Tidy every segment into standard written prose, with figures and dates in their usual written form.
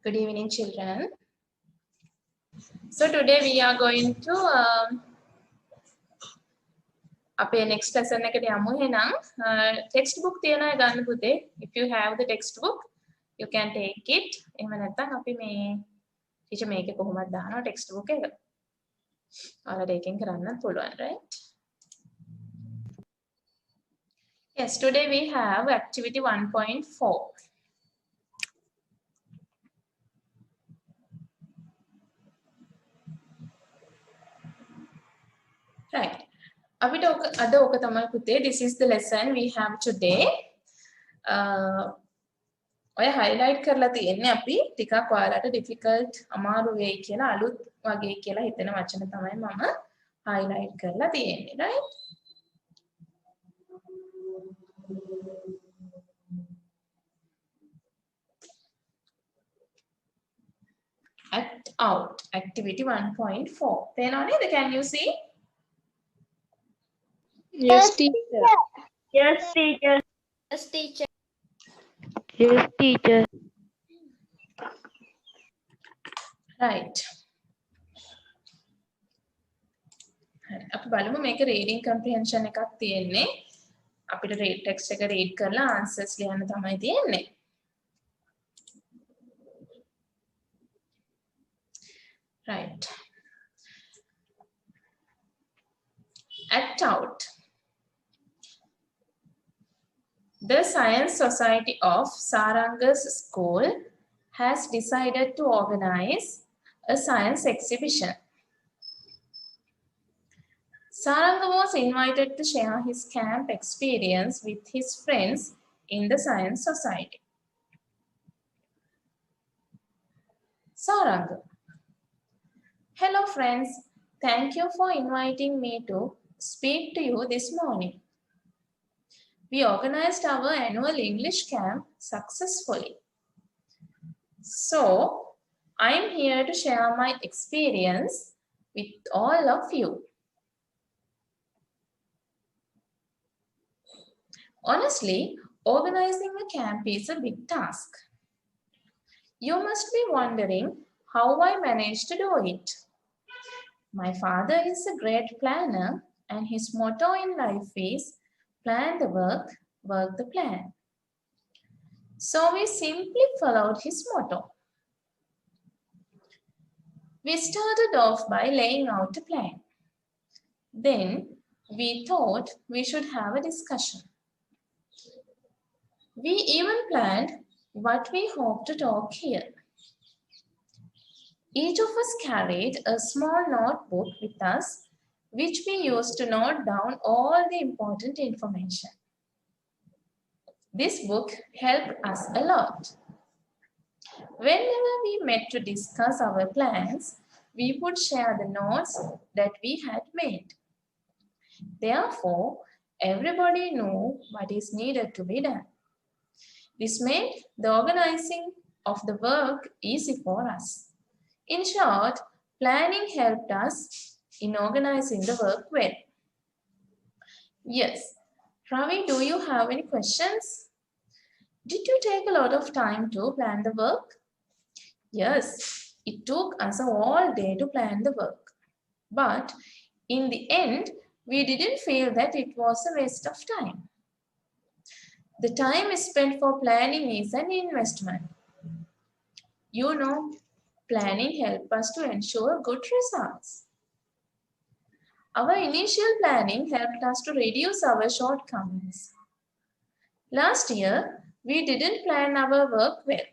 Good evening, children. So today we are going to අපේ next lesson එකට යමු එහෙනම් textbook තියන අය ගන්න පුතේ. If you have the textbook you can take it. එහෙම නැත්නම් අපි මේ teacher මේකේ කොහොමද දානවා textbook එක. ඔයාලට ඒකෙන් කරන්න පුළුවන්, right? Yes, today we have activity 1.4. Right. අපිට අද ඕක තමයි පුතේ. This is the lesson we have today. ඔය highlight කරලා තියෙන්නේ අපි ටිකක් ඔයාලට difficult අමාරු වෙයි කියලා අලුත් වගේ කියලා හිතෙන වචන තමයි මම highlight කරලා තියෙන්නේ, right? Act out activity 1.4. තේරෙනව නේද? Can you see? Yes, teacher. Yes, teacher. Yes, teacher. Yes, teacher. Right. හරි. අපි බලමු මේක reading comprehension එකක් තියෙන්නේ. අපිට text එක read කරලා answers ලියන්න තමයි තියෙන්නේ. Right. Act out. The Science Society of Saranga's school has decided to organize a science exhibition. Saranga was invited to share his camp experience with his friends in the Science Society. Saranga. Hello friends, thank you for inviting me to speak to you this morning. We organized our annual English camp successfully. So, I'm here to share my experience with all of you. Honestly, organizing a camp is a big task. You must be wondering how I managed to do it. My father is a great planner and his motto in life is plan the work, work the plan. So we simply followed his motto. We started off by laying out a plan. Then we thought we should have a discussion. We even planned what we hope to talk here. Each of us carried a small notebook with us, which we used to note down all the important information. This book helped us a lot. Whenever we met to discuss our plans, we would share the notes that we had made. Therefore, everybody knew what is needed to be done. This made the organizing of the work easy for us. In short, planning helped us in organizing the work well. Yes. Ravi, do you have any questions? Did you take a lot of time to plan the work? Yes, it took us all day to plan the work. But in the end, we didn't feel that it was a waste of time. The time spent for planning is an investment. You know, planning helps us to ensure good results. Our initial planning helped us to reduce our shortcomings. Last year, we didn't plan our work well.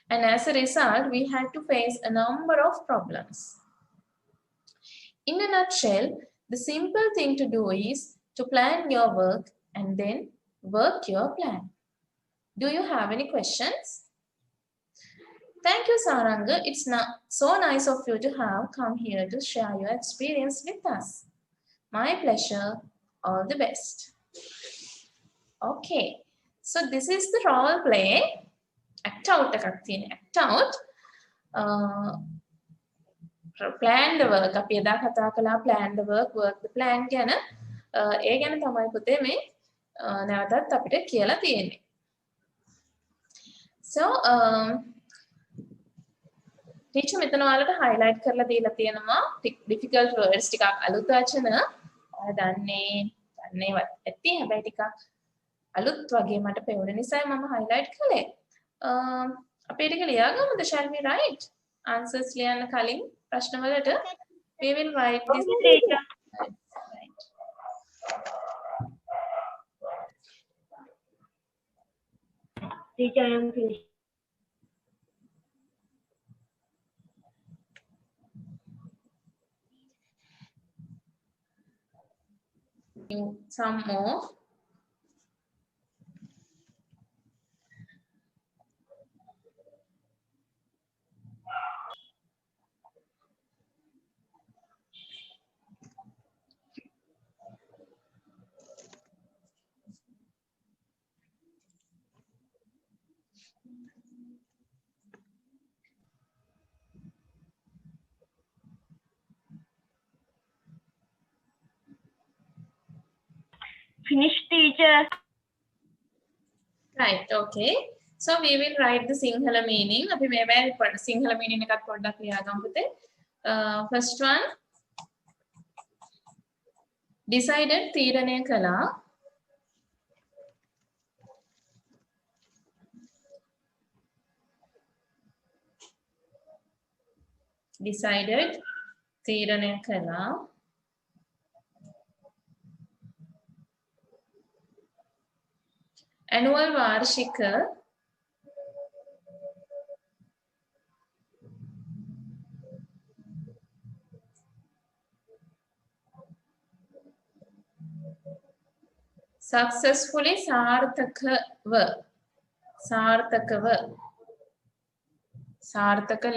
And as a result, we had to face a number of problems. In a nutshell, the simple thing to do is to plan your work and then work your plan. Do you have any questions? Thank you, Saranga. It's so nice of you to have come here to share your experience with us. My pleasure. All the best. Okay. So this is the role play. Act out. Act out. Plan the work. අපි එදා කතා කළා plan the work, work the plan ගැන. ඒ ගැන තමයි පුතේ මේ නැවතත් අපිට කියලා තියෙන්නේ. So ටීචර් මෙතන ඔයාලට highlight කරලා දීලා තියෙනවා difficult words ටිකක් අලුත් වචන. ඔයාලා දන්නේවත් ඇති හැබැයි ටිකක් අලුත් වගේ මට පෙවුන නිසා මම highlight කළේ. අපි ටික ලියාගමුද? Shall we write answers ලියන්න කලින් ප්‍රශ්න වලට we will write this. teacher. Teacher, I am finished. Some more. Finish, teacher. Right, okay. So we will write the Sinhala meaning. අපි මේ බෑ Sinhala meaning එකත් පොඩ්ඩක් ලියාගමු පුතේ. First one. Decided තීරණය කළා. Decided තීරණය කළා. Annual वार्षिक successfully सार्थक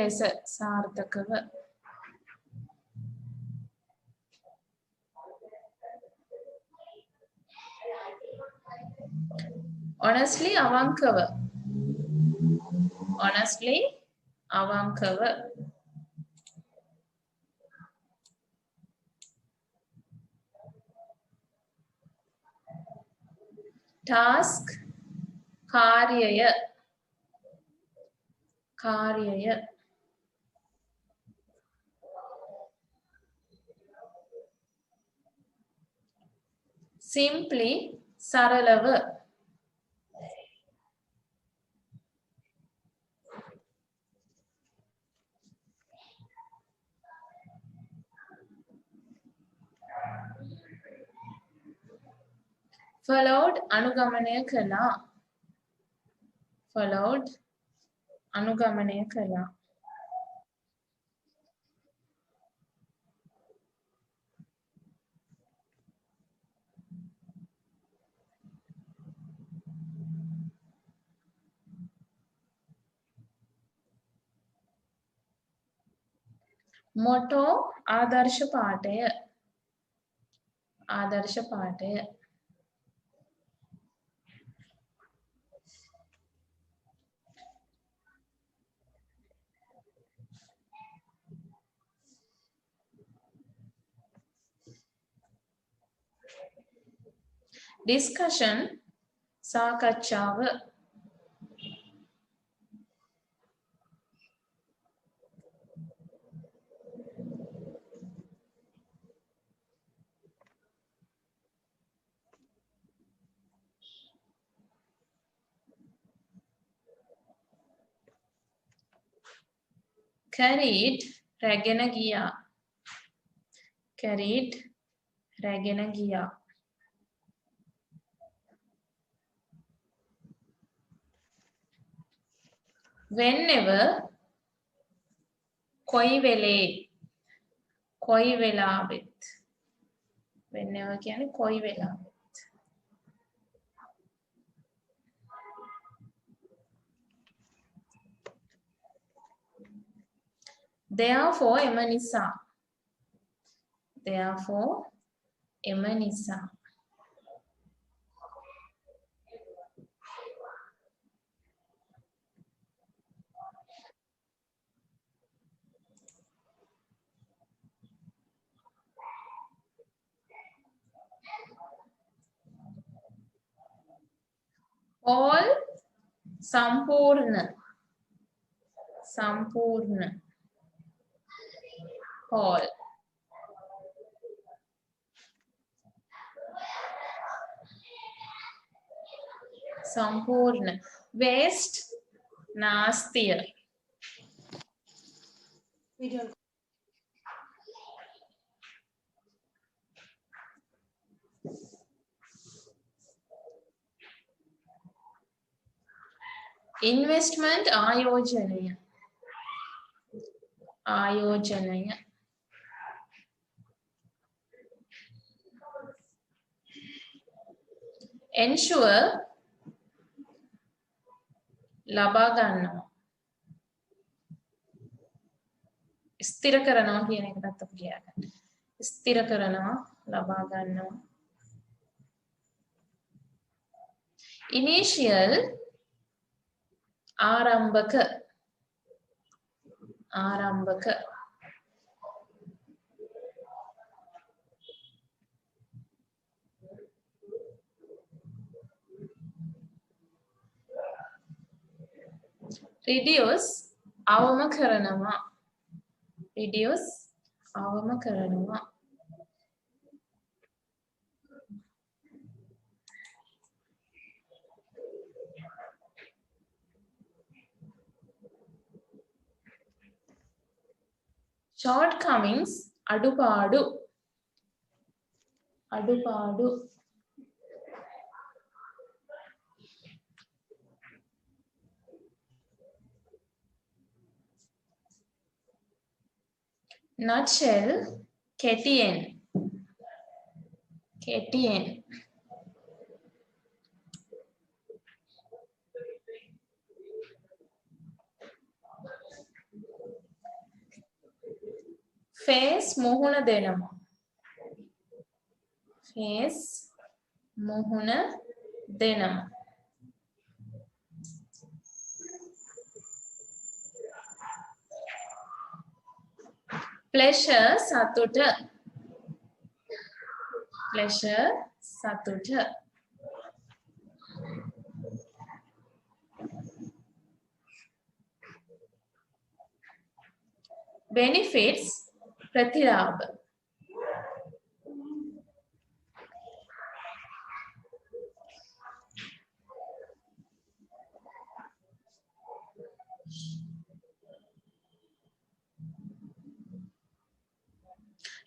लेस सार्थकව honestly අවංකව task කාර්යය simply සරලව followed අනුගමනය කළා motto ආදර්ශ පාඨය discussion සාකච්ඡාව carried රැගෙන ගියා whenever කොයි වෙලාවෙත් whenever කියන්නේ කොයි වෙලාවෙත් therefore එම නිසා all සම්පූර්ණ hall. संपूर्ण waste नास्तिय इन्वेस्टमेंट आयोजनीय आयोजनीय ensure ලබා ගන්නවා ස්ථිර කරනවා කියන එකටත් අපි කියනවා ස්ථිර කරනවා ලබා ගන්නවා initial ආරම්භක ආරම්භක reduce අවම කරනවා reduce අවම කරනවා shortcomings අඩුපාඩු අඩුපාඩු nutshell කෙටියෙන් කෙටියෙන් face මුහුණ දෙනවා face මුහුණ දෙනවා pleasure සතුට pleasure සතුට benefits ප්‍රතිලාභ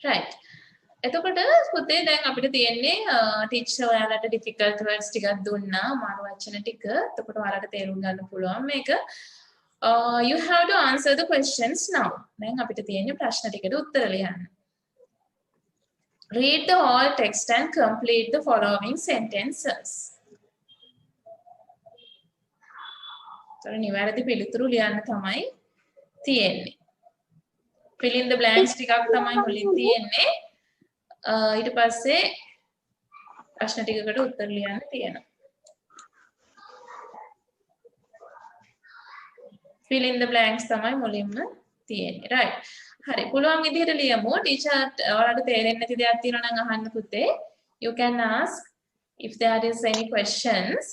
right එතකොට පුතේ දැන් අපිට තියෙන්නේ ටීචර් ඔයාලට ඩිෆිකල්ට් වර්ඩ්ස් ටිකක් දුන්නා මාරු වචන ටික එතකොට ඔයාලට තේරුම් ගන්න පුළුවන් මේක you have to answer the questions now දැන් අපිට තියෙන්නේ ප්‍රශ්න ටිකට උත්තර ලියන්න read the whole text and complete the following sentences තර නිවැරදි පිළිතුරු ලියන්න තමයි තියෙන්නේ fill in the blanks ටිකක් තමයි මුලින් තියෙන්නේ ඊට පස්සේ ප්‍රශ්න ටිකකට උත්තර ලියන්න තියෙනවා fill in the blanks තමයි මුලින්ම තියෙන්නේ right හරි පුළුවන් විදිහට ලියමු ටීචර් ඔයාලට තේරෙන්නේ නැති දෙයක් තියෙනවා නම් අහන්න පුතේ you can ask if there is any questions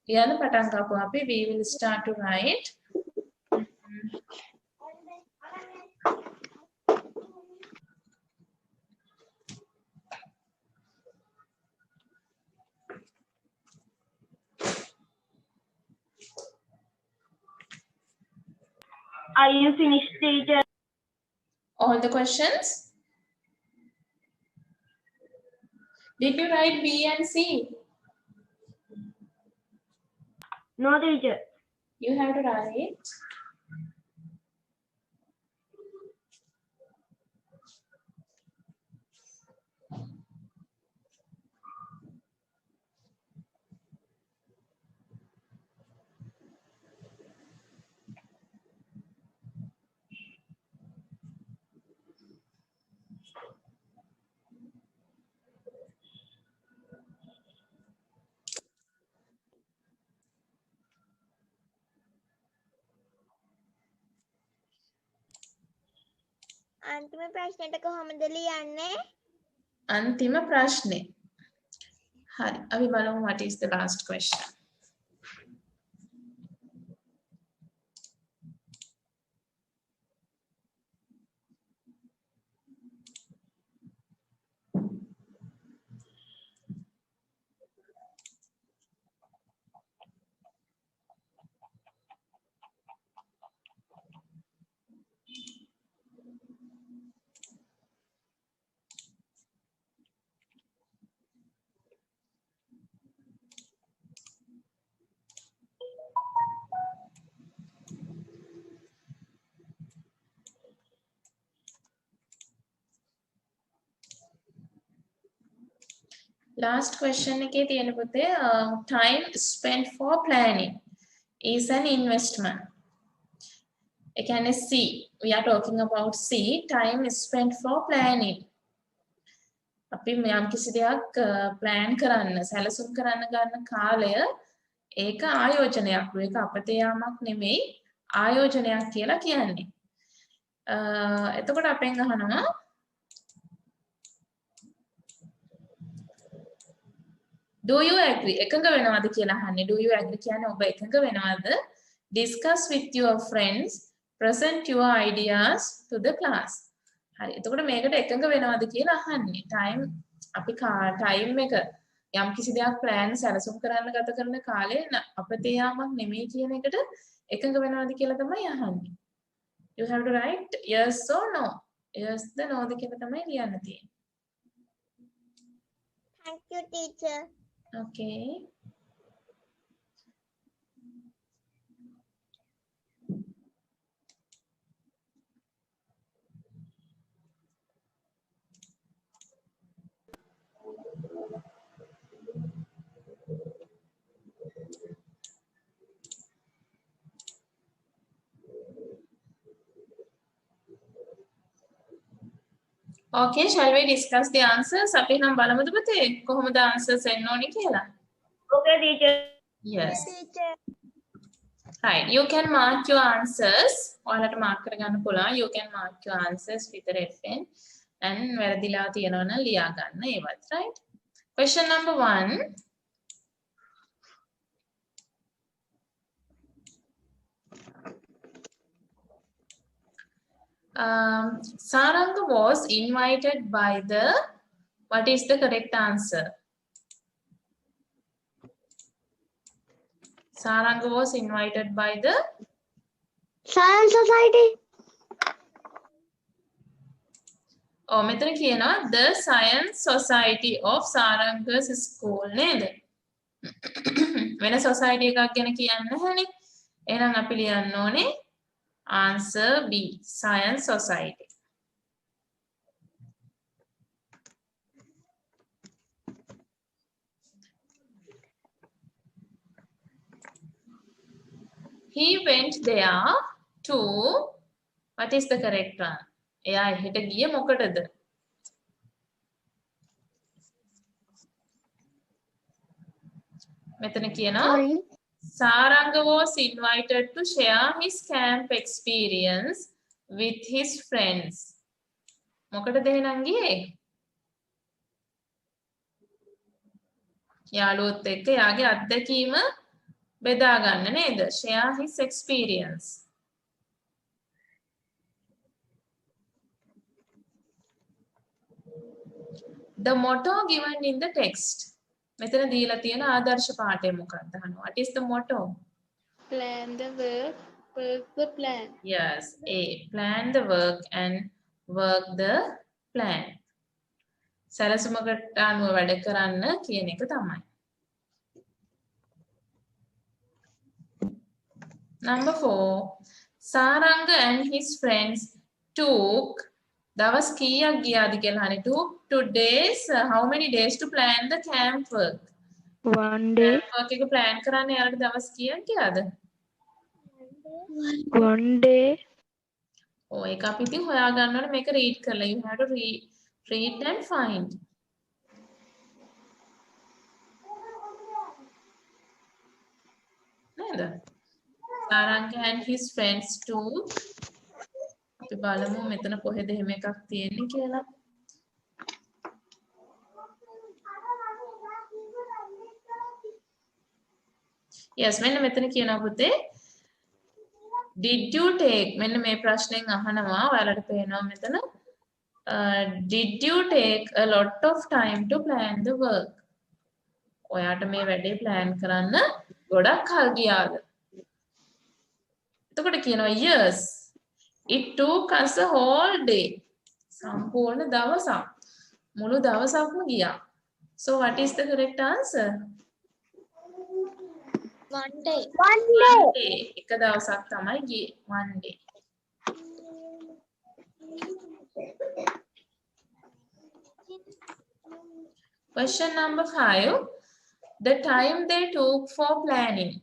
ලියන්න පටන් ගමු අපි we will start to write Are you finished, teacher? all the questions did you write B and C No, teacher. you have to write අන්තිම ප්‍රශ්නෙට කොහොමද ලියන්නේ? අන්තිම ප්‍රශ්නේ හරි අපි බලමු what is the last question Last question එකේ තියෙන පුතේ time spent for planning is an investment. ඒ කියන්නේ C. We are talking about C. Time spent for planning. අපි යම් කිසි දෙයක් plan කරන්න, සැලසුම් කරන්න ගන්න කාලය ඒක ආයෝජනයක්. ඒක අපතේ යාමක් නෙමෙයි ආයෝජනයක් කියලා කියන්නේ. එතකොට අපෙන් අහනවා do you agree එකඟ වෙනවද කියලා අහන්නේ. do you agree කියන්නේ ඔබ එකඟ වෙනවද? discuss with your friends, present your ideas to the class. හරි. එතකොට මේකට එකඟ වෙනවද කියලා අහන්නේ. time අපි time එක යම් කිසි දෙයක් plan සැලසුම් කරන්න ගත කරන කාලේ අපතේ යාමක් නෙමෙයි කියන එකට එකඟ වෙනවද කියලා තමයි අහන්නේ. you have to write yes or no. yes the no ද කියලා තමයි ලියන්න තියෙන්නේ. Thank you, teacher. Okay. Okay, shall we discuss the answers? අපි නම් බලමුද පුතේ කොහොමද answers එන්න ඕනේ කියලා? Okay, teacher. Yes. Teacher. Right. You can mark your answers. ඔයාලට mark කරගන්න පුළුවන්. You can mark your answers with a red pen and වැරදිලා තියෙනවා නම් ලියා ගන්න ඒවත්. Right? Question number 1. Saranga was invited by the, what is the correct answer? Saranga was invited by the Science Society. මෙතන කියනවා the Science Society of Saranga's school නේද? වෙන society එකක් ගැන කියන්න නැහැනේ. එහෙනම් අපි ලියන්න ඕනේ answer B, Science Society. He went there to, what is the correct one? එයා එහෙට ගියේ මොකටද? මෙතන කියනවා Saranga was invited to share his camp experience with his friends. මොකටද එහෙනම් ගියේ? යාළුවොත් එක්ක යාගේ අත්දැකීම බෙදා ගන්න නේද? Share his experience. The motto given in the text. මෙතන දීලා තියෙන ආදර්ශ පාඨය මොකක්ද අහනවා. What is the motto? Plan the work, work the plan. Yes, A. Plan the work and work the plan. සැලසුමකට අනුව වැඩ කරන්න කියන එක තමයි. Number 4. Saranga and his friends took දවස් කීයක් ගියාද කියලා අහන්නේ. Took 2 days, how many days to plan the camp work? 1 day. Camp work එක plan කරන්න යාළුවට දවස් කීයක් ගියාද? 1 day. ඒක අපි ඉතින් හොයා ගන්න ඕනේ මේක read කරලා. You have to read and find. නේද? Saranga and his friends took, අපි බලමු මෙතන කොහෙද එහෙම එකක් තියෙන්නේ කියලා. Yes, මෙන්න මෙතන කියනවා පුතේ did you take, මෙන්න මේ ප්‍රශ්නෙන් අහනවා ඔයාලට පේනවා මෙතන did you take a lot of time to plan the work? ඔයාට මේ වැඩේ plan කරන්න ගොඩක් කල් ගියාද? එතකොට කියනවා yes. It took us a whole day. සම්පූර්ණ දවසක්. මුළු දවසක්ම ගියා. So what is the correct answer? 1 day. One day. එක දවසක් තමයි ගියේ. 1 day. Question number 5. The time they took for planning.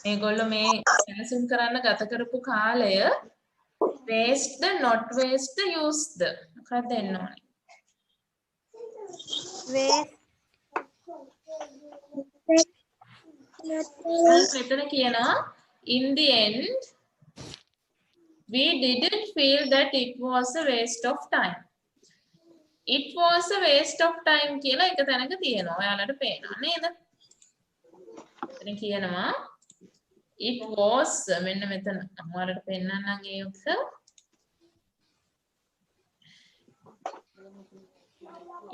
මේගොල්ලෝ මේ සැලසුම් කරන්න ගත කරපු කාලය waste the not waste the use the මොකක්ද එන්න ඕනේ? මෙතන කියනවා in the end we didn't feel that it was a waste of time. It was a waste of time කියලා එක තැනක තියෙනවා. ඔයාලට පේනවා නේද? එතන කියනවා it was මෙන්න මෙතන අමාරට පෙන්නන්නම් ඒක.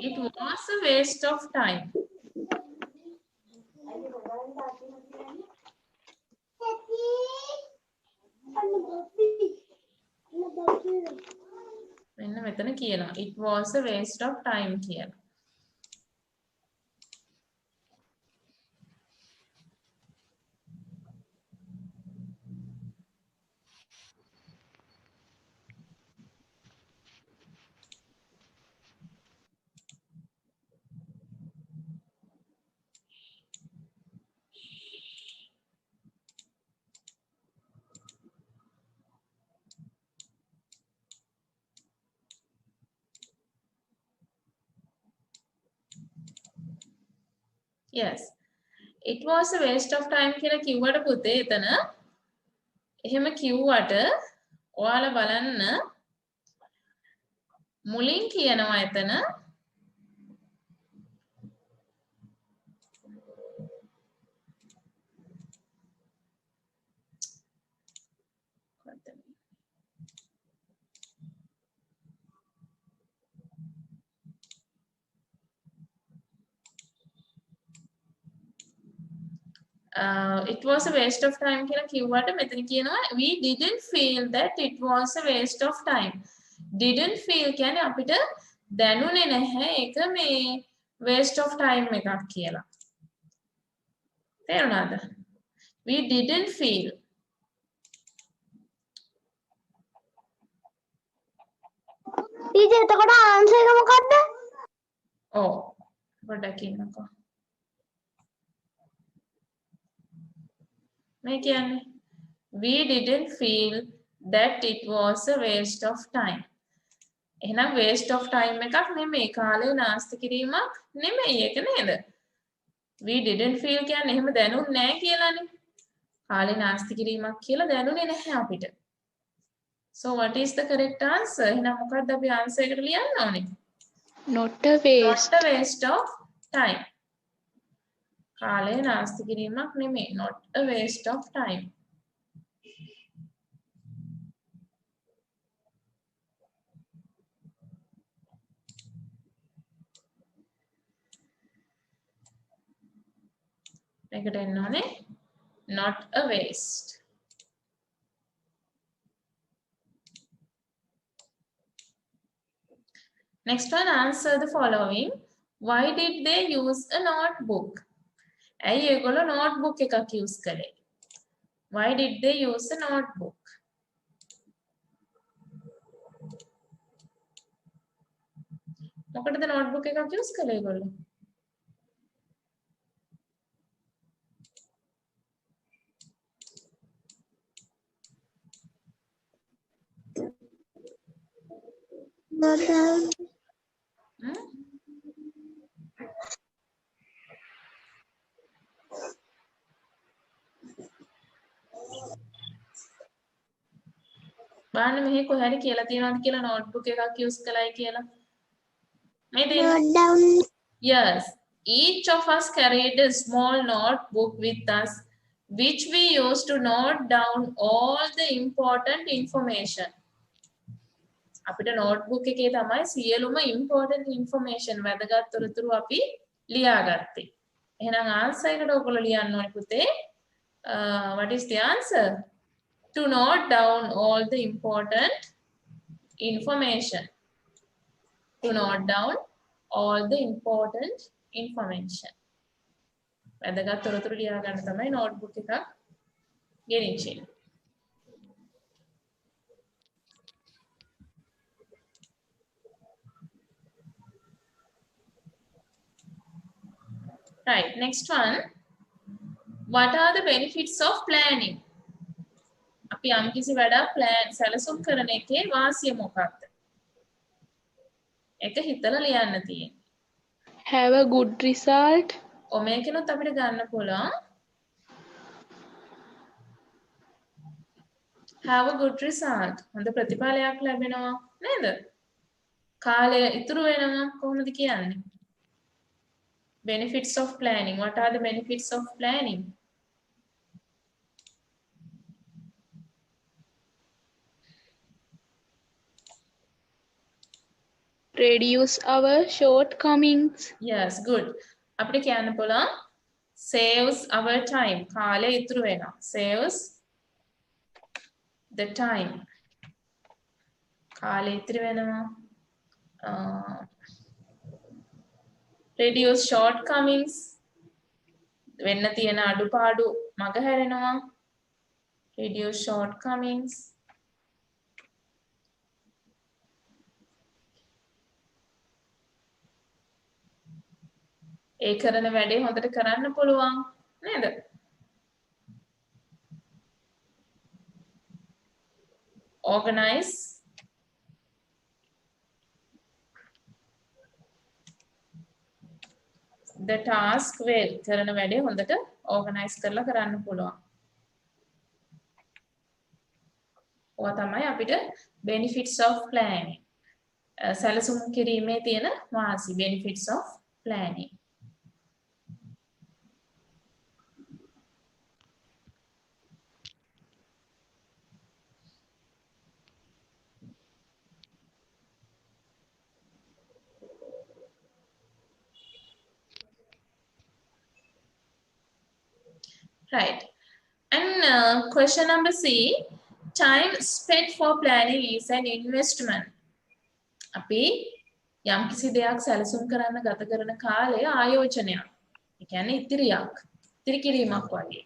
It was a waste of time. මෙන්න මෙතන කියනවා it was a waste of time කියලා. Yes. It was a waste of time කියලා කිව්වට පුතේ එතන එහෙම කිව්වට ඔයාලා බලන්න මුලින් කියනවා එතන it was a waste of time කියලා කිව්වට මෙතන කියනවා we didn't feel that it was a waste of time. Didn't feel කියන්නේ අපිට දැනුනේ නැහැ ඒක මේ waste of time එකක් කියලා. තේරුණාද? We didn't feel. ටීචර් එතකොට ආන්සර් එක මොකද්ද? ඔව් පොඩ්ඩක් ඉන්නකෝ. මේ කියන්නේ we didn't feel that it was a waste of time. එහෙනම් waste of time එකක් නෙමෙයි කාලය නාස්ති කිරීමක් නෙමෙයි ඒක නේද? We didn't feel කියන්නේ එහෙම දැනුන්නේ නැහැ කියලානේ. කාලය නාස්ති කිරීමක් කියලා දැනුනේ නැහැ අපිට. So what is the correct answer? එහෙනම් මොකක්ද අපි answer එකට ලියන්න ඕනේ? Not a waste. Not a waste of time. කාලය නාස්ති කිරීමක් නෙමෙයි. Not a waste of time. මේකට එන්න ඕනේ not a waste. Next one, answer the following. Why did they use a notebook? ඇයි ඒගොල්ලෝ notebook එකක් use කළේ? Why did they use a notebook? මොකටද notebook එකක් use කළේ ඒගොල්ලෝ? බලන්න මෙහි කොහරි කියලා තියෙනවද කියලා notebook එකක් use කළයි කියලා. මේ down. Yes, each of us carried a small notebook with us which we used to note down all the important information. අපිට notebook එකේ තමයි සියලුම important information වැදගත් තොරතුරු අපි ලියාගත්තේ. එහෙනම් answer එකට ඔයගොල්ලෝ ලියන්න ඕනේ පුතේ. What is the answer? To note down all the important information. To note down all the important information. වැදගත් තොරතුරු ලියා ගන්න තමයි notebook එකක් ගෙනිච්චේ. Right, next one. What are the benefits of planning? අපි යම්කිසි වැඩක් plan සැලසුම් කරන එකේ වාසිය මොකක්ද? එක හිතලා ලියන්න තියෙන්නේ. Have a good result. මේකනොත් අපිට ගන්න පුළුවන්. Have a good result. හොඳ ප්‍රතිඵලයක් ලැබෙනවා නේද? කාලය ඉතුරු වෙනවා කොහොමද කියන්නේ? Benefits of planning. What are the benefits of planning? Reduce our shortcomings. Yes, good. අපිට කියන්න පුළුවන් saves our time. කාලය ඉතුරු වෙනවා. Saves the time. කාලය ඉතුරු වෙනවා. Reduce shortcomings. වෙන්න තියෙන අඩුපාඩු මගහැරෙනවා. Reduce shortcomings. ඒ කරන වැඩේ හොඳට කරන්න පුළුවන් නේද? Organize the task well. කරන වැඩේ හොඳට organize කරලා කරන්න පුළුවන්. ඔය තමයි අපිට benefits of planning. සැලසුම් කිරීමේ තියෙන වාසි benefits of planning. Right. And question number C, time spent for planning is an investment. අපි යම් කිසි දෙයක් සැලසුම් කරන්න ගත කරන කාලය ආයෝජනයක්. ඒ කියන්නේ ඉතිරියක්. ඉතිරි කිරීමක් වගේ.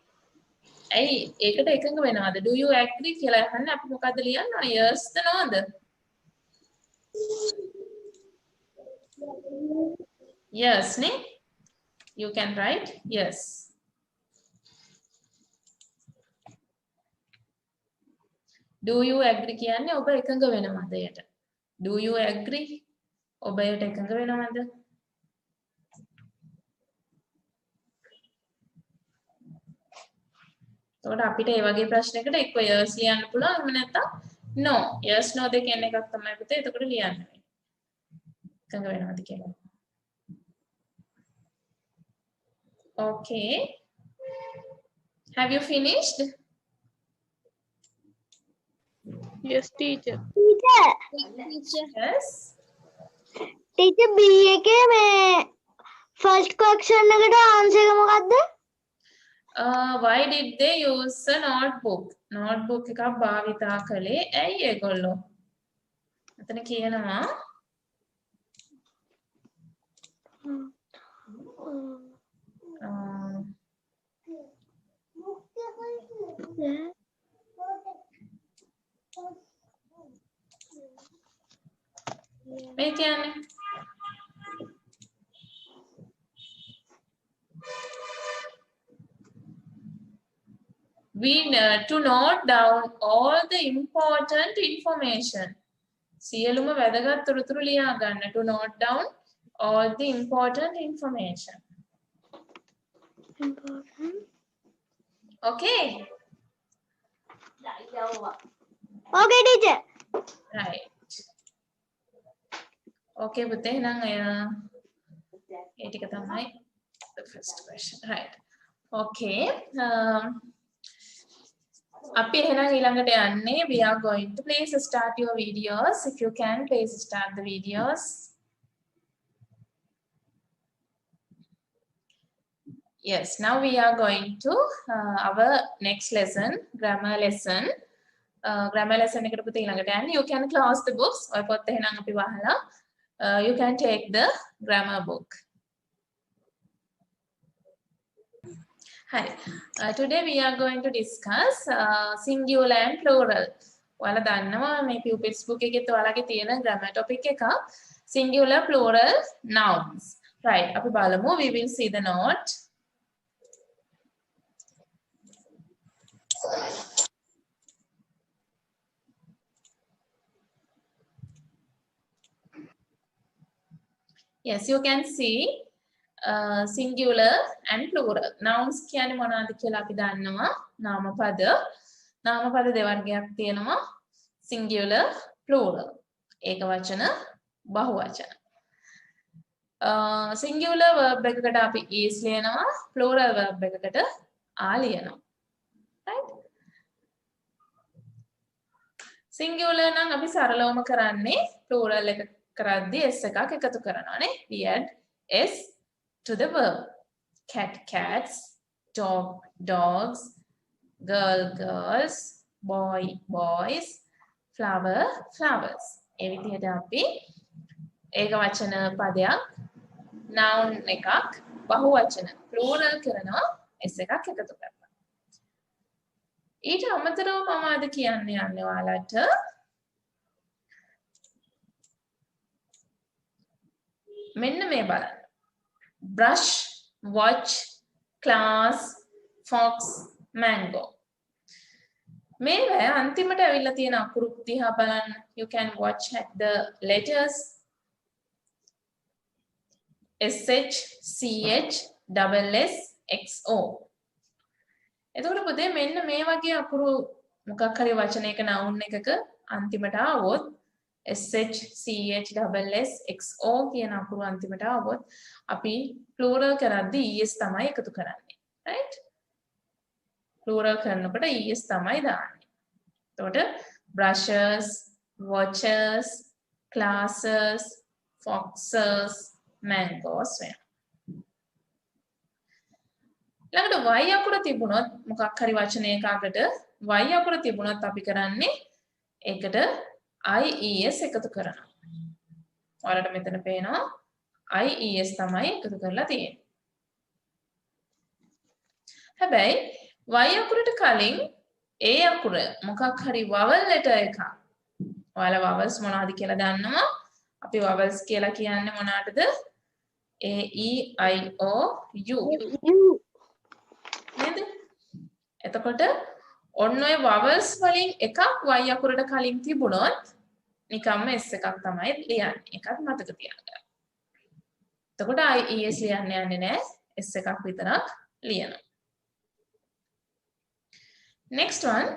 ඇයි ඒකට එකඟ වෙනවද? Do you agree කියලා අහන්න අපි මොකද්ද ලියන්න ඕනේ? Yes ද noද? Yes නේ? You can write yes. Do you agree කියන්නේ ඔබ එකඟ වෙනවද එයට? Do you agree? ඔබ එයට එකඟ වෙනවද? එතකොට අපිට මේ වගේ ප්‍රශ්නයකට එක්ක yes ලියන්න පුළුවන් එහෙම නැත්නම් no. Yes no දෙකෙන් එකක් තමයි පුතේ එතකොට ලියන්න වෙන්නේ. එකඟ වෙනවද කියලා. Okay. Have you finished? Yes, teacher. Teacher. Yes. Teacher B එකේ මේ first question එකට answer එක මොකද්ද? Why did they use a notebook? Notebook එකක් භාවිතා කළේ ඇයි ඒගොල්ලෝ? එතන කියනවා මේ කියන්නේ to note down all the important information. සියලුම වැදගත් තොරතුරු ලියා ගන්න. To note down all the important information. Okay. Okay, teacher. Right. Okay, පුතේ එහෙනම් ඒ ටික තමයි the first question. Right. Okay. අපි එහෙනම් ඊළඟට යන්නේ we are going to please start your videos. If you can, please start the videos. Yes, now we are going to our next lesson, grammar lesson. Grammar lesson එකට පුතේ ඊළඟට යන්නේ. You can close the books. ඔය පොත් එහෙනම් අපි වහලා you can take the grammar book. Hi. Today we are going to discuss singular and plural. ඔයාලා දන්නවා මේ pupils book එකේ ඔයාලගේ තියෙන grammar topic එක singular plural nouns. right. අපි බලමු. We will see the note. Yes, you can see singular and plural. Nouns කියන්නේ මොනවද කියලා අපි දන්නවා. නාමපද. නාමපද දෙවර්ගයක් තියෙනවා. singular, plural. ඒක වචන, බහු වචන. singular verb එකකට අපි is ලියනවා. plural verb එකකට are ලියනවා. right? singular නම් අපි සරලවම කරන්නේ plural එක කරද්දී s එකක් එකතු කරනවානේ. we add s to the verb. Cat, cats, dog, dogs, girl, girls, boy, boys, flower, flowers. ඒ විදිහට අපි ඒක වචන පදයක් noun එකක් බහු වචන plural කරනවා s එකක් එකතු කරලා. ඊට අමතරව මම අද කියන්න යන්නේ ඔයාලට මෙන්න මේ බලන්න. brush, watch, class, fox, mango. මේවා අන්තිමට ඇවිල්ලා තියෙන අකුරු දිහා බලන්න. You can watch at the letters SH, CH, double S, XO. එතකොට පුතේ මෙන්න මේ වගේ අකුරු මොකක් හරි වචනයක noun එකක අන්තිමට ආවොත් SH, CH, double S, XO කියන අකුරු අන්තිමට ආවොත් අපි plural කරද්දී es තමයි එකතු කරන්නේ. right? plural කරනකොට es තමයි දාන්නේ. එතකොට brushes, watches, classes, foxes, mangoes වෙනවා. ළඟට y අකුර තිබුණොත් මොකක් හරි වචනයක අගට y අකුර තිබුණොත් අපි කරන්නේ ඒකට IES එකතු කරනවා. ඔයාලට මෙතන පේනවා IES තමයි එකතු කරලා තියෙන්නේ. හැබැයි y අකුරට කලින් a අකුර මොකක් හරි vowel letter එකක්. ඔයාලා vowels මොනවද කියලා දන්නවා? අපි vowels කියලා කියන්නේ මොනවටද? A, E, I, O, U. නේද? එතකොට ඔන්න ඔය vowels වලින් එකක් y අකුරට කලින් තිබුණොත් නිකම්ම s එකක් තමයි ලියන්නේ. ඒකත් මතක තියාගන්න. එතකොට IES ලියන්න යන්නේ නැහැ. s එකක් විතරක් ලියනවා. Next one,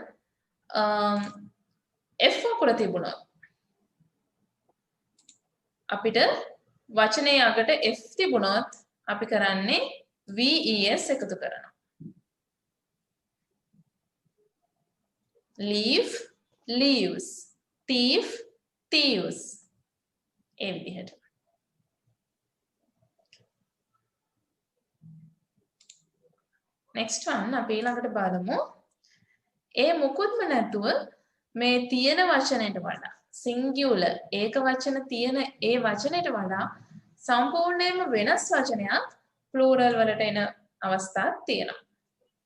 F අකුර තිබුණොත් අපිට වචනයේ අගට F තිබුණොත් අපි කරන්නේ VES එකතු කරනවා. leaf, leaves, thief, thieves. ඒ විදිහට. next one අපි ඊළඟට බලමු. ඒ මොකුත්ම නැතුව මේ තියෙන වචනයට වඩා singular ඒක වචන තියෙන ඒ වචනයට වඩා සම්පූර්ණයෙන්ම වෙනස් වචනයක් plural වලට එන අවස්ථාවක් තියෙනවා.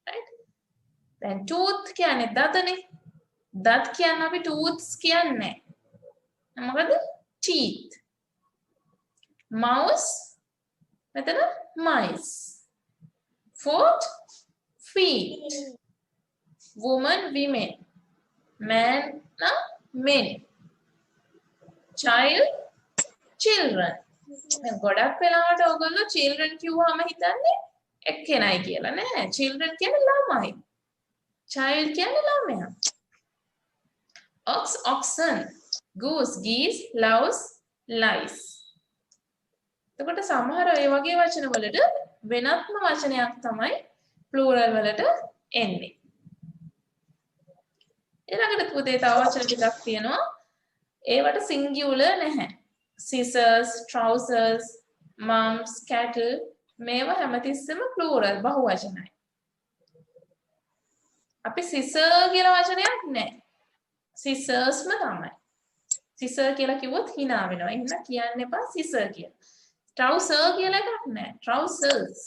right? දැන් tooth කියන්නේ දතනේ. දත් කියන්නේ අපි tooths කියන්නේ. මොකද? teeth. mouse මෙතන mice. foot feet. woman women. man men. child children. දැන් ගොඩක් වෙලාවට ඔයගොල්ලෝ children කිව්වම හිතන්නේ එක්කෙනයි කියලා නෑ. children කියන්නේ ළමයි. child කියන්නේ ළමයා. ox oxen. goose geese. louse lice. එතකොට සමහර ඒ වගේ වචන වලට වෙනත්ම වචනයක් තමයි plural වලට එන්නේ. ඊළඟට පුතේ තව වචන ටිකක් තියෙනවා. ඒවට singular නැහැ. scissors, trousers, mums, cattle මේවා හැමතිස්සෙම plural බහු වචනයි. අපි scissor කියලා වචනයක් නැහැ. scissorsම තමයි. scissor කියලා කිව්වොත් hina වෙනවා. එහෙනම් කියන්න එපා scissor කියලා. trouser කියලා එකක් නැහැ. trousers.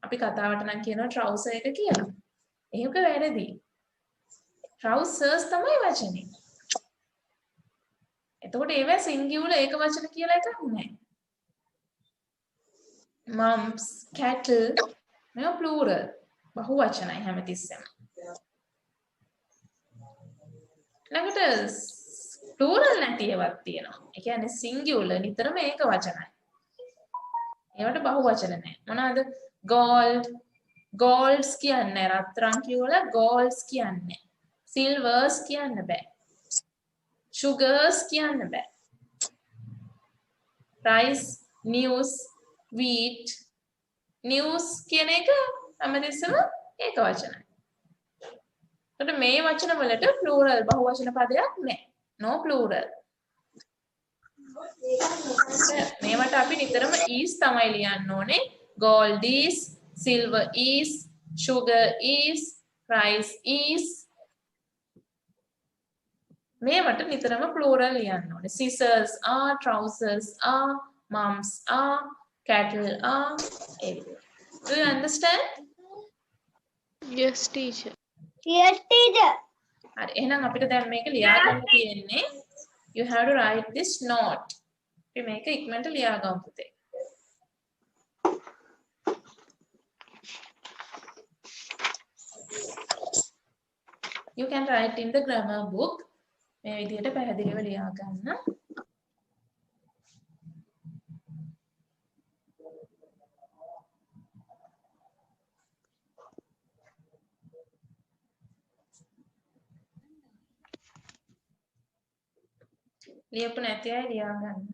අපි කතාවට නම් කියනවා trouser එක කියලා. ඒක වැරදි. trousers තමයි වචනේ. එතකොට ඒවා singular ඒක වචන කියලා එකක් නැහැ. mums, cattle. මේවා plural. බහුවචනයි හැමතිස්සෙම. ළඟට plural නැති ඒවාත් තියෙනවා. ඒ කියන්නේ singular නිතරම ඒක වචනයි. ඒවට බහුවචන නැහැ. මොනවාද? gold, golds කියන්නේ රත්රන් කියවල golds කියන්නේ. silvers කියන්න බෑ. sugars කියන්න බෑ. rice, news, wheat, news කියන එක හැමතිස්සෙම ඒක වචනයි. එතකොට මේ වචන වලට plural බහුවචන පදයක් නැහැ. no plural. මේවට අපි නිතරම is තමයි ලියන්න ඕනේ. gold is, silver is, sugar is, rice is. මේවට නිතරම plural ලියන්න ඕනේ. scissors are, trousers are, mums are, cattle are. Do you understand? Yes, teacher. Yes, teacher. හරි එහෙනම් අපිට දැන් මේක ලියා ගන්න තියෙන්නේ. You have to write this note. අපි මේක ඉක්මනට ලියා ගමු පුතේ. You can write in the grammar book. මේ විදිහට පැහැදිලිව ලියා ගන්න. ලියපු නැති අය ලියා ගන්න.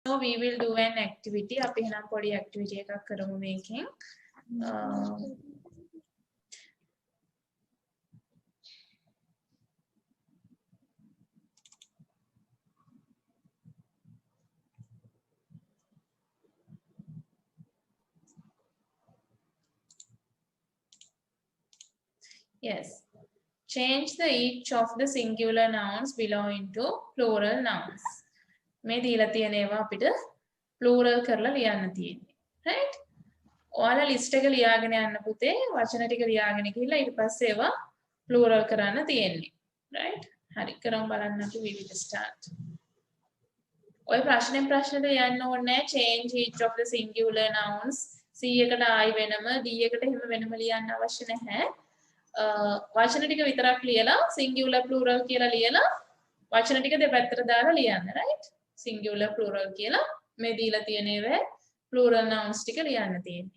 So we will do an activity. අපි එහෙනම් පොඩි activity එකක් කරමු මේකෙන්. Yes. Change the each of the singular nouns belonging to plural nouns. මේ දීලා තියෙන ඒවා අපිට plural කරලා ලියන්න තියෙන්නේ. Right? ඔයාලා list එක ලියාගෙන යන්න පුතේ. වචන ටික ලියාගෙන ගිහලා ඊට පස්සේ ඒවා plural කරන්න තියෙන්නේ. Right? හරි. කරමු බලන්න අපි we will start. ඔය ප්‍රශ්නෙට ලියන්න ඕනේ change each of the singular nouns. C එකට I වෙනම D එකට එහෙම වෙනම ලියන්න අවශ්‍ය නැහැ. වචන ටික විතරක් ලියලා singular plural කියලා ලියලා වචන ටික දෙපැත්තට දාලා ලියන්න. Right? singular plural කියලා මේ දීලා තියෙන ඒවා plural nouns ටික ලියන්න තියෙන්නේ.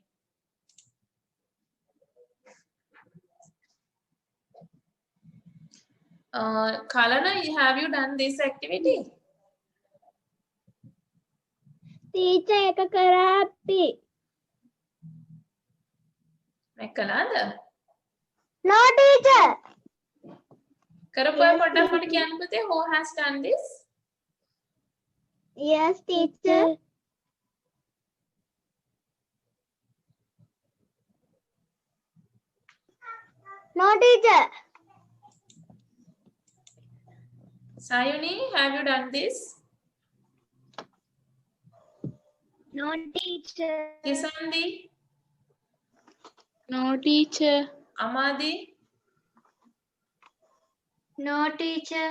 Kalana, have you done this activity? Teacher එක කරා අපි. මේ කළාද? No, teacher. කරපු අය පොඩ්ඩක් මට කියන්න පුතේ who has done this? Yes, teacher. No, teacher. Sayuni, have you done this? No, teacher. Kisandi, No, teacher. Amadi, No, teacher.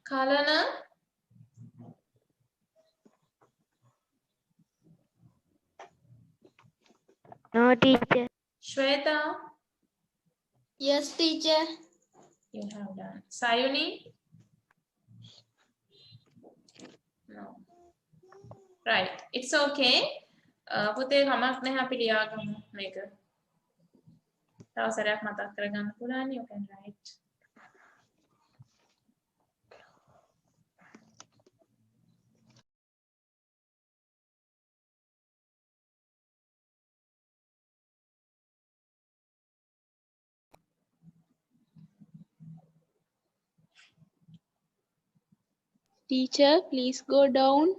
Kalana, No, teacher. Shweta, Yes, teacher. you have done. Sayuni? No. Right, it's okay. පුතේ කමක් නැහැ අපි ලියාගමු මේක. තව සැරයක් මතක් කරගන්න පුළුවන්. You can write. Teacher, please go down.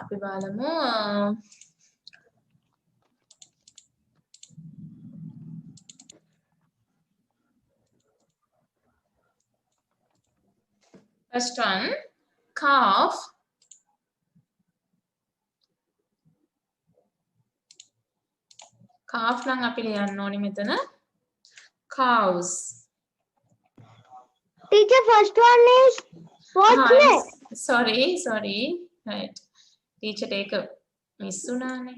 අපි බලමු first one calf නම් අපි ලියන්න ඕනි මෙතන cows. Teacher, first one is what's next? Sorry. Right. Teacher take a miss උනානේ.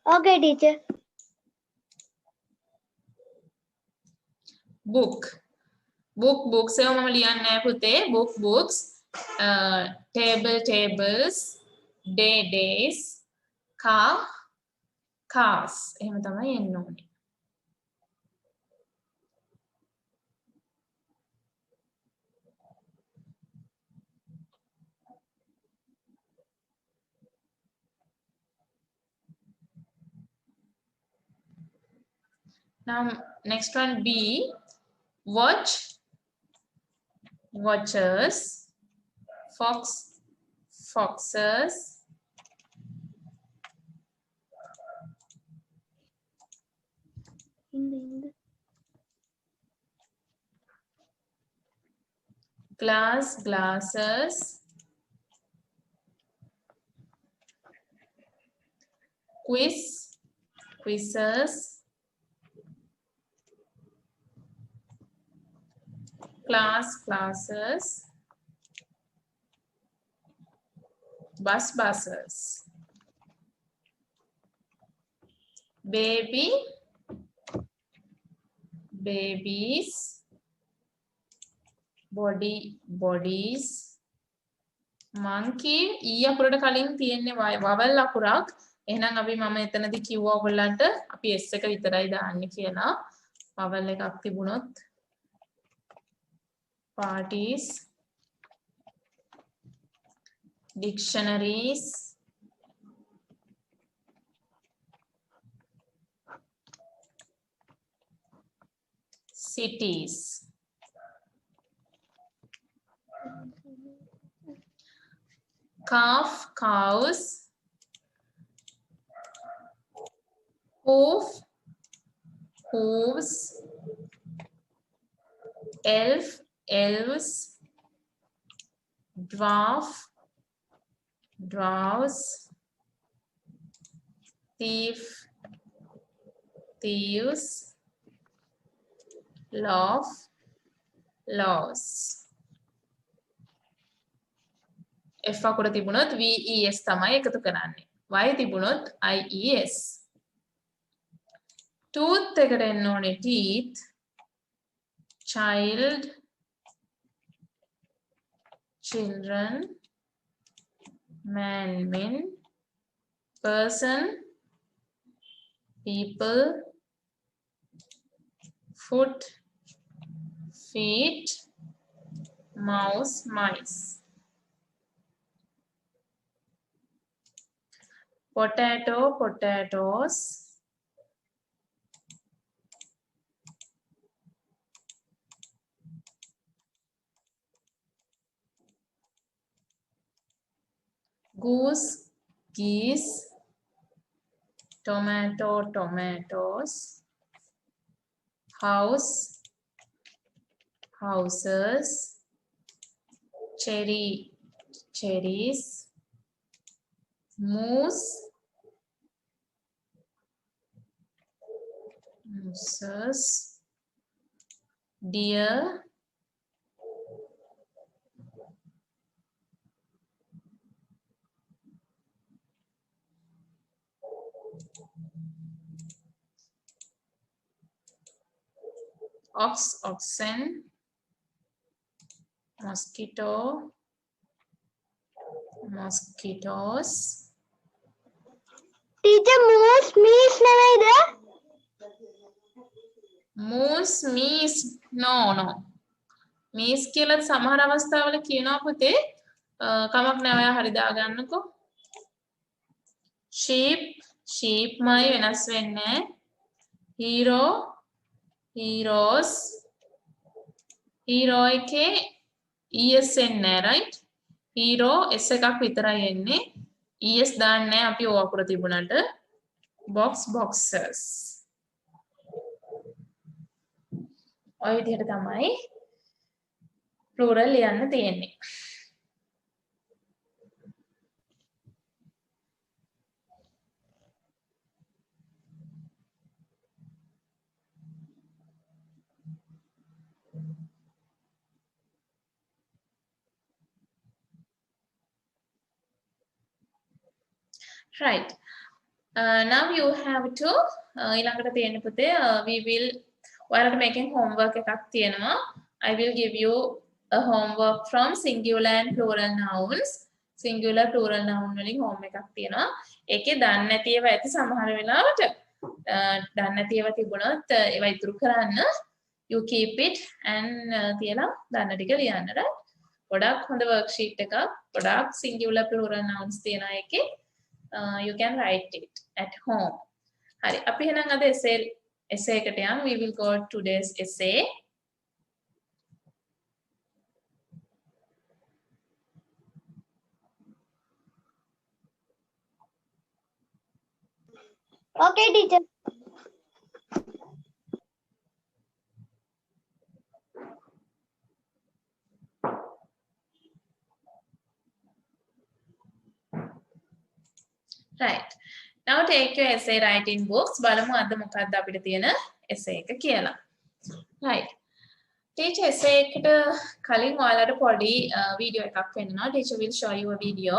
Okay, teacher. Books ඒවා මම ලියන්නේ නැහැ පුතේ. Books tables days cars එහෙම තමයි එන්න ඕනේ. Now next one B, watchers, foxes, glasses, quizzes, classes, buses, babies, bodies, monkey ඊ අකුරට කලින් තියෙන්නේ vowel අකුරක්. එහෙනම් අපි මම එතනදී කිව්වා ඔයගොල්ලන්ට අපි s එක විතරයි දාන්නේ කියලා. vowel එකක් තිබුණොත් parties, dictionaries, cities. Cows, hooves, elves, dwarves, thieves, laws. F අකුර තිබුණොත් VES තමයි එකතු කරන්නේ. Y තිබුණොත් IES. Tooth එකට එන්න ඕනේ teeth, child, children, man, men, person, people, foot, feet, mouse, mice. Potatoes, goose, geese, tomatoes, houses, cherries, mooses, deer, ox, oxen, mosquito, mosquitoes, teacher moose meese නෙමෙයිද? moose, meese, no. meese කියලා සමහර අවස්ථාවල කියනවා පුතේ. කමක් නෑ ඔයා හරි දාගන්නකෝ. sheep, sheepමයි වෙනස් වෙන්නේ. hero, heroes, hero එකේ es එන්නේ right? hero s එකක් විතරයි එන්නේ. es දාන්නේ නැහැ අපි ඕ අකුර තිබුණාට. box, boxes. ඔය විදිහට තමයි plural ලියන්න තියෙන්නේ. Right. Now you have to ඊළඟට තියෙන පුතේ we will ඔයාලට මේකෙන් homework එකක් තියෙනවා. I will give you a homework from singular and plural nouns. Singular plural noun වලින් home එකක් තියෙනවා. ඒකේ දන්නේ නැති ඒවා ඇති සමහර වෙලාවට. දන්නේ නැති ඒවා තිබුණොත් ඒවා ඉතුරු කරන්න. You keep it and තියලා දන්න ටික ලියන්න. right? ගොඩක් හොඳ worksheet එකක්. ගොඩක් singular plural nouns තියෙනවා ඒකේ. You can write it at home. Hari, අපි එහෙනම් අද essay එකට යමු. We will go today's essay. Okay, teacher. Right. Now take your essay writing books. බලමු අද මොකක්ද අපිට තියෙන essay එක කියලා. Right. Teacher essay එකට කලින් ඔයාලට පොඩි වීඩියෝ එකක් වෙන්නවා. Teacher will show you a video.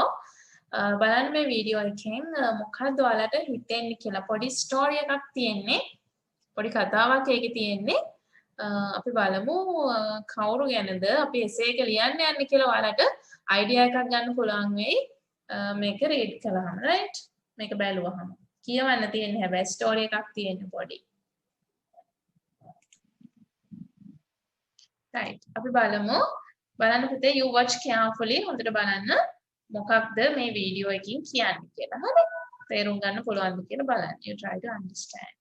බලන්න මේ වීඩියෝ එකෙන් මොකක්ද ඔයාලට හිතෙන්නේ කියලා පොඩි ස්ටෝරි එකක් තියෙන්නේ. පොඩි කතාවක් ඒකේ තියෙන්නේ. අපි බලමු කවුරු ගැනද අපි essay එක ලියන්න යන්නේ කියලා ඔයාලට idea එකක් ගන්න පුළුවන් වෙයි. මේක read කළාම right? මේක බැලුවහම කියවන්න තියෙන්නේ හැබැයි ස්ටෝරි එකක් තියෙන්නේ පොඩි. right. අපි බලමු. බලන්න පුතේ you watch carefully. හොඳට බලන්න මොකක්ද මේ වීඩියෝ එකකින් කියන්නේ කියලා. හරි? තේරුම් ගන්න පුළුවන්ද කියලා බලන්න. You try to understand.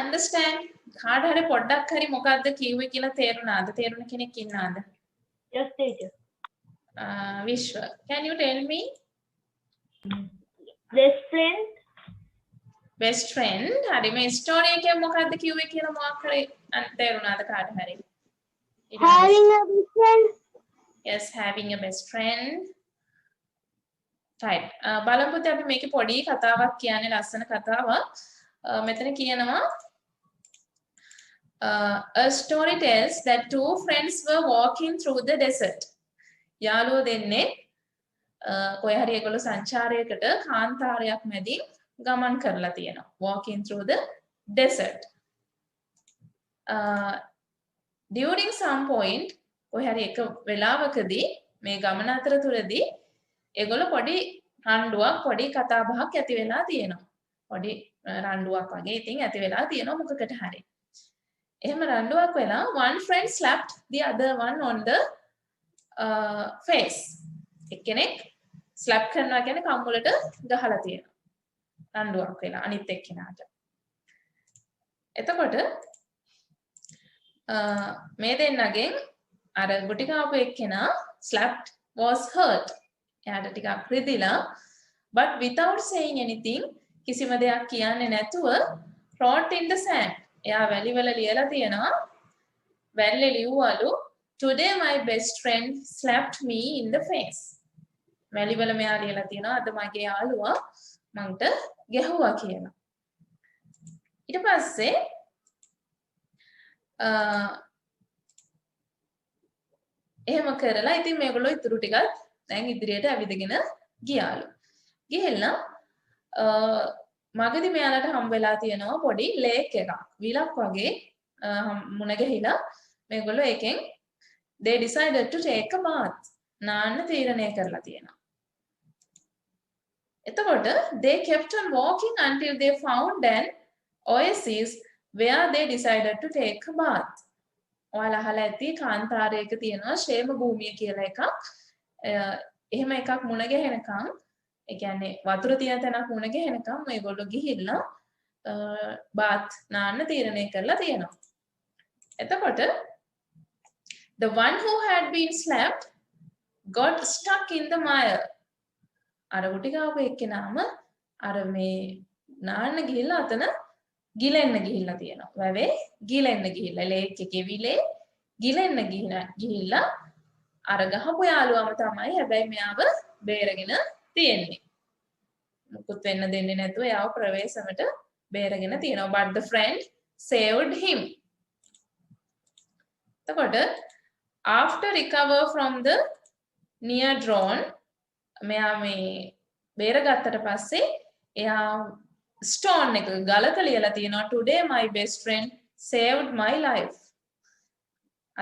understand? කාට හරි පොඩ්ඩක් හරි මොකද්ද කිව්වේ කියලා තේරුණාද? තේරුණ කෙනෙක් ඉන්නවද? Yes, teacher. Vishwa, can you tell me? Best friend. Best friend. හරි මේ ස්ටෝරි එකේ මොකද්ද කිව්වේ කියලා මොකක් හරි තේරුණාද කාට හරි? Having a best friend. Yes, having a best friend. Right. බලමු පුතේ අපි මේකේ පොඩි කතාවක් කියන්නේ ලස්සන කතාවක්. මෙතන කියනවා a story tells that two friends were walking through the desert. යාළුවෝ දෙන්නේ කොහේ හරි ඒගොල්ලෝ සංචාරයකට කාන්තාරයක් මැදින් ගමන් කරලා තියෙනවා. Walking through the desert. During some point කොහේ හරි එක වෙලාවකදී මේ ගමන අතරතුරදී ඒගොල්ලෝ පොඩි රණ්ඩුවක් පොඩි කතාබහක් ඇති වෙලා තියෙනවා. පොඩි රණ්ඩුවක් වගේ ඉතින් ඇති වෙලා තියෙනවා මොකකට හරි. එහෙම රණ්ඩුවක් වෙලා one friend slapped the other one on the face. එක්කෙනෙක් slap කරනවා කියන්නේ කම්මුලට ගහලා තියෙනවා. රණ්ඩුවක් වෙලා අනිත් එක්කෙනාට. එතකොට මේ දෙන්නගෙන් අර ගුටි කාපු එක්කෙනා slapped was hurt. එයාට ටිකක් රිදිලා but without saying anything කිසිම දෙයක් කියන්නේ නැතුව wrote in the sand. එයා වැලි වල ලියලා තියෙනවා. වැල්ලේ ලියුවලු today my best friend slapped me in the face. වැලි වල මෙයා ලියලා තියෙනවා අද මගේ යාළුවා මන්ට ගැහුවා කියලා. ඊට පස්සේ එහෙම කරලා ඉතින් මේගොල්ලෝ ඉතුරු ටිකත් දැන් ඉදිරියට ඇවිදගෙන ගියාලු. ගිහිල්ලා මගදී මෙයාලට හම් වෙලා තියෙනවා පොඩි ලේක් එකක්. විලක් වගේ මුණ ගැහිලා මේගොල්ලෝ එකෙන් they decided to take a bath. නාන්න තීරණය කරලා තියෙනවා. එතකොට they kept on walking until they found an oasis where they decided to take a bath. ඔයාලා අහලා ඇති කාන්තාරයක තියෙනවා ෂේම භූමිය කියලා එකක්. එහෙම එකක් මුණ ගැහෙනකම් ඒ කියන්නේ වතුර තියෙන තැනක් මුණ ගැහෙනකම් මේගොල්ලෝ ගිහිල්ලා බාත් නාන්න තීරණය කරලා තියෙනවා. එතකොට the one who had been slapped got stuck in the mire. අර උටි ගාපු එක්කෙනාම අර මේ නාන්න ගිහිල්ලා අතන ගිලෙන්න ගිහිල්ලා තියෙනවා. වැවේ ගිලෙන්න ගිහිල්ලා ලේක් එකේ විලේ ගිලෙන්න ගිහිල්ලා අර ගහපු යාළුවම තමයි හැබැයි මෙයාව බේරගෙන තියෙන්නේ. මුකුත් වෙන්න දෙන්නේ නැතුව එයාව ප්‍රවේශමට බේරගෙන තියෙනවා. But the friend saved him. එතකොට after recover from the near drone මෙයා මේ බේරගත්තට පස්සේ එයා stone එක ගලක ලියලා තියෙනවා today my best friend saved my life.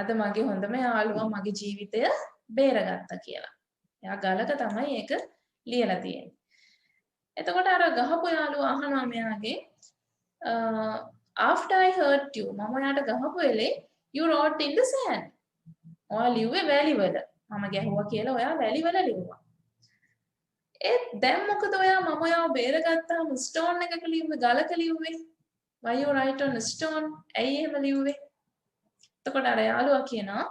අද මගේ හොඳම යාළුවා මගේ ජීවිතය බේරගත්තා කියලා. එයා ගලක තමයි ඒක ලියලා තියෙන්නේ. එතකොට අර ගහපු යාළුවා අහනවා මෙයාගේ after I hurt you මම ඔයාට ගහපු වෙලේ you wrote in the sand. ඔයා ලිව්වේ වැලි වල. මම ගැහුවා කියලා ඔයා වැලි වල ලිව්වා. දැන් මොකද ඔයා මම ඔයාව බේරගත්තාම ස්ටෝන් එකක ලිව්වේ ගලක ලිව්වේ why you write on a stone ඇයි එහෙම ලිව්වේ එතකොට අර යාළුවා කියනවා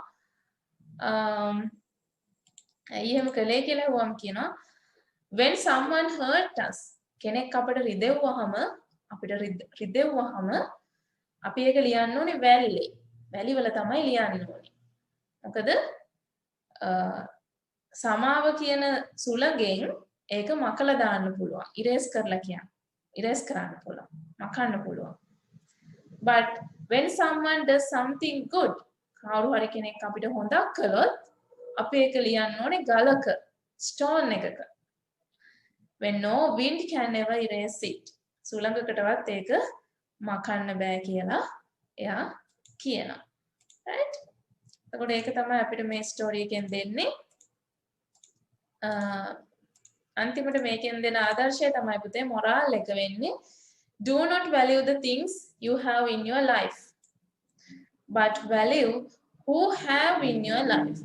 ඇයි එහෙම කළේ කියලා හුවම් කියනවා when someone hurt us කෙනෙක් අපිට රිදෙව්වහම අපි ඒක ලියන්න ඕනේ වැලි වල තමයි ලියන්න ඕනේ මොකද සමාව කියන සුලගෙන් ඒක මකලා දාන්න පුළුවන් ඉරේස් කරලා කියන්නේ ඉරේස් කරන්න පුළුවන් මකන්න පුළුවන් but when someone does something good කවුරු හරි කෙනෙක් අපිට හොඳක් කළොත් අපි ඒක ලියන්න ඕනේ ගලක stone එකක when no wind can ever erase it සුලඟකටවත් ඒක මකන්න බෑ කියලා එයා කියනවා right එතකොට ඒක තමයි අපිට මේ ස්ටෝරි එකෙන් දෙන්නේ අන්තිමට මේකෙන් දෙන ආදර්ශය තමයි පුතේ මොරාල් එක වෙන්නේ do not value the things you have in your life but value who have in your life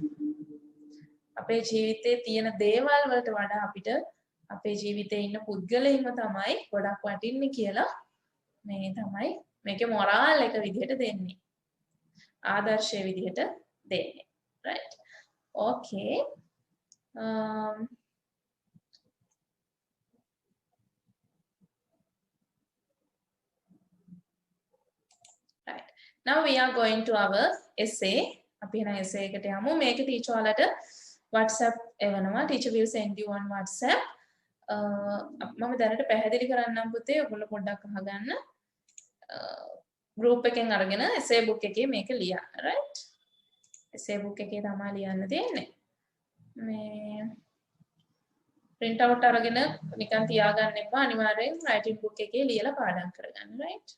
අපේ ජීවිතේ තියෙන දේවල් වලට වඩා අපිට අපේ ජීවිතේ ඉන්න පුද්ගලයින්ව තමයි ගොඩක් වටින්නේ කියලා මේ තමයි මේකේ මොරාල් එක විදිහට දෙන්නේ. ආදර්ශය විදිහට දෙන්නේ. right? Okay. Right. Now we are going to our essay. අපි එන essay එකට යමු. මේක teacher ඔයාලට WhatsApp එවනවා. Teacher will send you on WhatsApp. මම දැනට පැහැදිලි කරන්නම් පුතේ. ඔයගොල්ලෝ පොඩ්ඩක් අහගන්න. group එකෙන් අරගෙන essay book එකේ මේක ලියන්න. right? essay book එකේ තමයි ලියන්න තියෙන්නේ. මේ print out අරගෙන නිකන් තියාගන්න එපා. අනිවාර්යෙන් writing book එකේ ලියලා පාඩම් කරගන්න. right?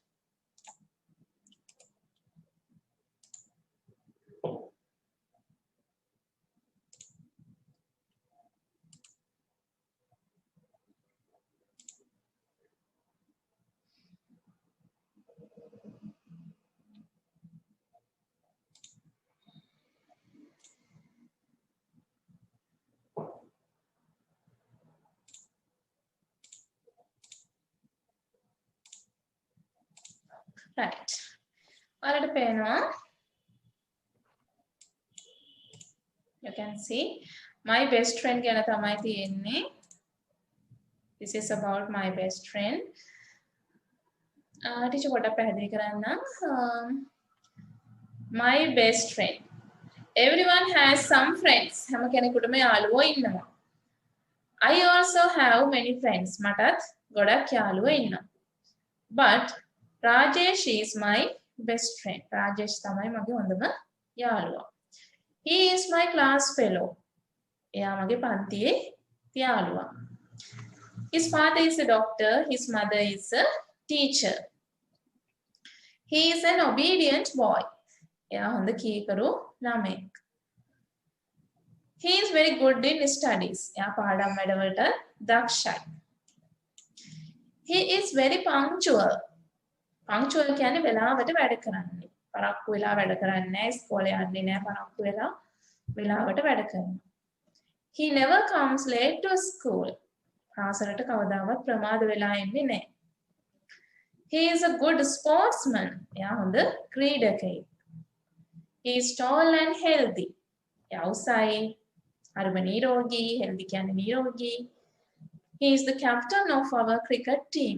Right. ඔයාලට පේනවා. You can see my best friend ගැන තමයි තියෙන්නේ. This is about my best friend. Teacher පොඩ්ඩක් පැහැදිලි කරන්නම්. My best friend. Everyone has some friends. හැම කෙනෙකුටම යාළුවෝ ඉන්නවා. I also have many friends. මටත් ගොඩක් යාළුවෝ ඉන්නවා. But Rajesh is my best friend. Rajesh තමයි මගේ හොඳම යාළුවා. He is my class fellow. එයා මගේ පන්තියේ යාළුවා. His father is a doctor. His mother is a teacher. He is an obedient boy. එයා හොඳ කීකරු ළමෙක්. He is very good in studies. එයා පාඩම් වැඩවලට දක්ෂයි. He is very punctual. Punctual කියන්නේ වෙලාවට වැඩ කරන්නේ. පරක්කු වෙලා වැඩ කරන්නේ නැහැ. ඉස්කෝලේ යන්නේ නැහැ. පරක්කු වෙලා වෙලාවට වැඩ කරනවා. He never comes late to school. පාසලට කවදාවත් ප්‍රමාද වෙලා එන්නේ නැහැ. He is a good sportsman. එයා හොඳ ක්‍රීඩකයෙක්. He is tall and healthy. එයා උසයි. හරිම නිරෝගී. healthy කියන්නේ නිරෝගී. He is the captain of our cricket team.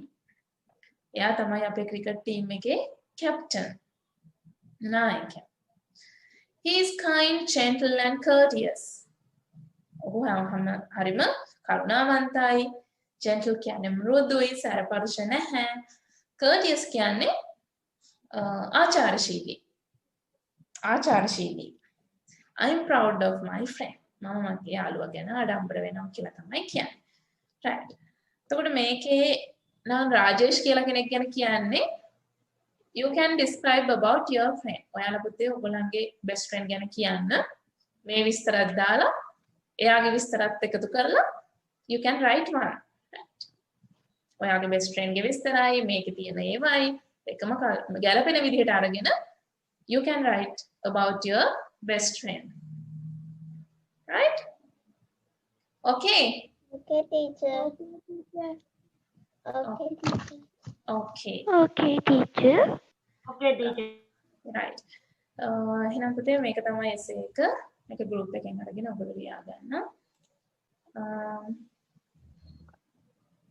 එයා තමයි අපේ ක්‍රිකට් ටීම් එකේ කැප්ටන්. නායකයා. He is kind, gentle and courteous. ඔහු හරිම කරුණාවන්තයි. Gentle කියන්නේ මෘදුයි, සැරපරුෂ නැහැ. Courteous කියන්නේ ආචාරශීලී. ආචාරශීලී. I am proud of my friend. මම මගේ යාළුවා ගැන ආඩම්බර වෙනවා කියලා තමයි කියන්නේ. right. එතකොට මේකේ නම් රාජේෂ් කියලා කෙනෙක් ගැන කියන්නේ you can describe about your friend. ඔයාලා පුතේ ඔයගොල්ලන්ගේ best friend ගැන කියන්න. මේ විස්තරات දාලා එයාගේ විස්තරات එකතු කරලා you can write one. right. ඔයාගේ best friend ගේ විස්තරයි මේකේ තියෙන ඒවයි එකම ගැලපෙන විදිහට අරගෙන you can write about your best friend. right? okay. Okay, teacher. Okay, teacher. okay. Okay, teacher. Okay, teacher. right. එහෙනම් පුතේ මේක තමයි essay එක. මේක group එකෙන් අරගෙන ඔයගොල්ලෝ ලියා ගන්න.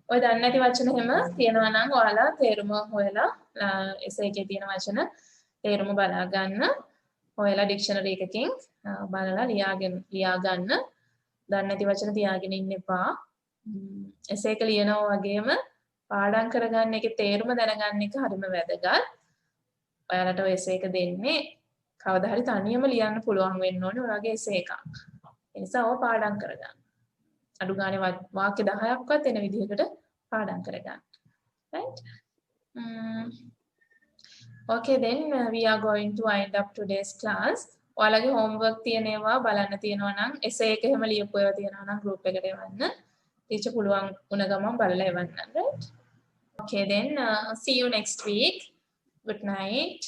ඔය දන්නේ නැති වචන එහෙම තියෙනවා නම් ඔයාලා තේරුම හොයලා essay එකේ තියෙන වචන තේරුම බලා ගන්න. ඔයාලා dictionary එකකින් බලලා ලියා ගන්න. දන්නේ නැති වචන තියාගෙන ඉන්න එපා. essay එක ලියනවා වගේම පාඩම් කරගන්න එකේ තේරුම දැනගන්න එක හරිම වැදගත්. ඔයාලට ඔය essay එක දෙන්නේ කවදා හරි තනියම ලියන්න පුළුවන් වෙන්න ඕනේ ඔයාගේ essay එකක්. ඒ නිසා ඔය පාඩම් කරගන්න. අඩු ගානේ වාක්‍ය 10ක්වත් එන විදිහකට පාඩම් කරගන්න. right? okay, then we are going to wind up today's class. ඔයාලගේ homework තියෙනවා බලන්න තියෙනවා නම් essay එක එහෙම ලියපු ඒවා තියෙනවා නම් group එකට එවන්න. teacher පුළුවන් වුණ ගමන් බලලා එවන්න. right? okay, then see you next week. good night.